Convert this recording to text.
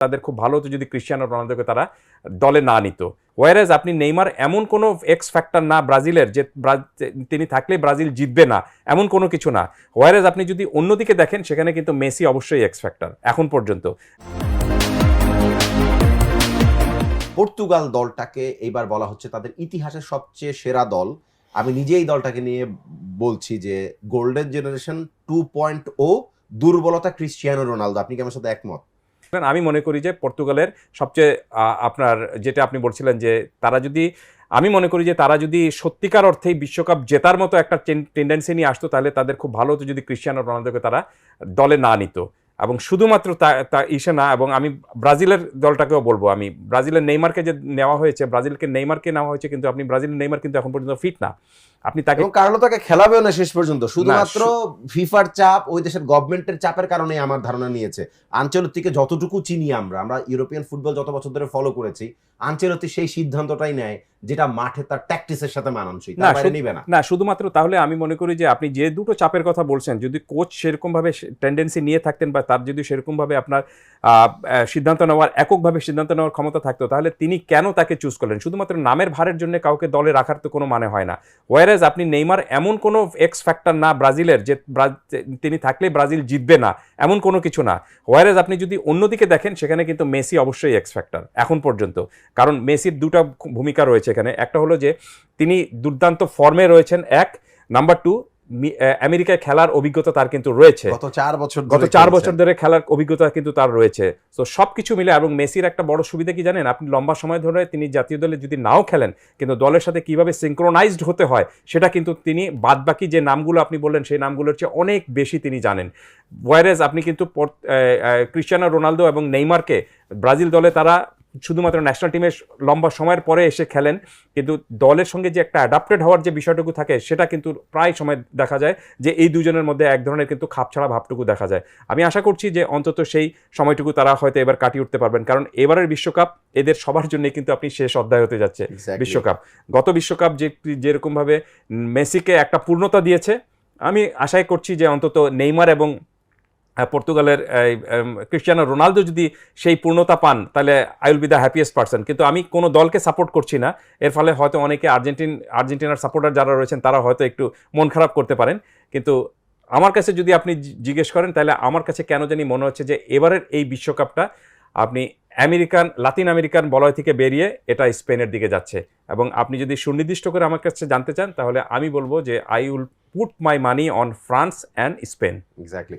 তাদের খুব ভালো হতো যদি ক্রিশ্চিয়ানো রোনালদোকে তারা দলে না নিত। ওয়ারেজ আপনি নেইমার এমন কোনো এক্স ফ্যাক্টর না ব্রাজিলের যে তিনি থাকলে ব্রাজিল জিতবে না, এমন কোনো কিছু না। ওয়ারেজ আপনি যদি অন্যদিকে দেখেন সেখানে কিন্তু মেসি অবশ্যই এক্স ফ্যাক্টর এখন পর্যন্ত। পর্তুগাল দলটাকে এইবার বলা হচ্ছে তাদের ইতিহাসের সবচেয়ে সেরা দল। আমি নিজেই দলটাকে নিয়ে বলছি যে গোল্ডেন জেনারেশন 2.0, দুর্বলতা ক্রিশ্চিয়ানো রোনালদো। আপনি কি আমার সাথে একমত? আমি মনে করি যে পর্তুগালের সবচেয়ে আপনার যেটা আপনি বলছিলেন যে তারা যদি, আমি মনে করি যে তারা যদি সত্যিকার অর্থেই বিশ্বকাপ জেতার মতো একটা টেন্ডেন্সি নিয়ে আসতো তাহলে তাদের খুব ভালো হতো যদি ক্রিশ্চিয়ানো রোনালদোকে তারা দলে না নিত। এবং শুধুমাত্র তা ইসে না, এবং আমি ব্রাজিলের দলটাকেও বলবো, আমি ব্রাজিলের নেইমারকে যে নেওয়া হয়েছে, ব্রাজিলকে নেইমারকে নেওয়া হয়েছে, কিন্তু আপনি ব্রাজিলের নেইমার কিন্তু এখন পর্যন্ত ফিট না। আপনি তাকে কারণ তাকে খেলাবেও না শেষ পর্যন্ত, শুধুমাত্র ফিফার চাপ, ওই দেশের গভর্নমেন্টের চাপের কারণে আমার ধারণা নিয়েছে। আনচেলত্তিকে যতটুকু চিনি আমরা ইউরোপিয়ান ফুটবল যত বছর ধরে ফলো করেছি, আনচেলত্তি সেই সিদ্ধান্তটাই নেয় যেটা মাঠে তার ট্যাকটিক্সের সাথে মানানসই, তার বাইরে নিবে না। না শুধুমাত্র তাহলে আমি মনে করি যে আপনি যে দুটো চাপের কথা বলছেন, যদি কোচ সেরকম ভাবে টেন্ডেন্সি নিয়ে থাকতেন বা তার যদি সেরকম ভাবে আপনার সিদ্ধান্ত নেওয়ার, এককভাবে সিদ্ধান্ত নেওয়ার ক্ষমতা থাকতো, তাহলে তিনি কেন তাকে চুজ করলেন? শুধুমাত্র নামের ভারের জন্য কাউকে দলে রাখার তো কোনো মানে হয় না। ওয়ারেজ আপনি নেইমার এমন কোনো এক্স ফ্যাক্টর না ব্রাজিলের যে তিনি থাকলে ব্রাজিল জিতবে না, এমন কোনো কিছু না। ওয়ারেজ আপনি যদি অন্যদিকে দেখেন সেখানে কিন্তু মেসি অবশ্যই এক্স ফ্যাক্টর এখন পর্যন্ত। কারণ মেসির দুটো ভূমিকা রয়েছে এখানে। একটা হলো যে তিনি দুর্দান্ত ফর্মে রয়েছেন, এক নাম্বার 2 আমেরিকায় খেলার অভিজ্ঞতা তার কিন্তু রয়েছে, গত 4 বছর ধরে খেলার অভিজ্ঞতা কিন্তু তার রয়েছে। তো সবকিছু মিলে, এবং মেসির একটা বড় সুবিধা কি জানেন, আপনি লম্বা সময় ধরে তিনি জাতীয় দলে যদি নাও খেলেন, কিন্তু দলের সাথে কিভাবে সিঙ্ক্রোনাইজড হতে হয় সেটা কিন্তু তিনি বাদবাকি যে নামগুলো আপনি বললেন সেই নামগুলোর চেয়ে অনেক বেশি তিনি জানেন। ওয়ারেজ আপনি কিন্তু ক্রিশ্চিয়ানো রোনালদো এবং নেইমারকে ব্রাজিল দলে তারা শুধুমাত্র ন্যাশনাল টিমে লম্বা সময়ের পরে এসে খেলেন, কিন্তু দলের সঙ্গে যে একটা অ্যাডাপ্টেড হওয়ার যে বিষয়টুকু থাকে সেটা কিন্তু প্রায় সময় দেখা যায় যে এই দুজনের মধ্যে এক ধরনের কিন্তু খাপছাড়া ভাবটুকু দেখা যায়। আমি আশা করছি যে অন্তত সেই সময়টুকু তারা হয়তো এবার কাটিয়ে উঠতে পারবেন, কারণ এবারের বিশ্বকাপ এদের সবার জন্য কিন্তু আপনি শেষ অধ্যায় হতে যাচ্ছে। বিশ্বকাপ, গত বিশ্বকাপ যেরকমভাবে মেসিকে একটা পূর্ণতা দিয়েছে, আমি আশাই করছি যে অন্তত নেইমার এবং পর্তুগালের ক্রিশ্চিয়ানো রোনালদো যদি সেই পূর্ণতা পান তাহলে I will be the happiest person. কিন্তু আমি কোনো দলকে সাপোর্ট করছি না, এর ফলে হয়তো অনেকে আর্জেন্টিনার সাপোর্টার যারা রয়েছেন তারা হয়তো একটু মন খারাপ করতে পারেন। কিন্তু আমার কাছে যদি আপনি জিজ্ঞেস করেন তাহলে আমার কাছে কেন জানি মনে হচ্ছে যে এবারের এই বিশ্বকাপটা আপনি লাতিন আমেরিকান বলয় থেকে বেরিয়ে এটা স্পেনের দিকে যাচ্ছে। এবং আপনি যদি সুনির্দিষ্ট করে আমার কাছে জানতে চান তাহলে আমি বলবো যে I will put my money on France and Spain. Exactly.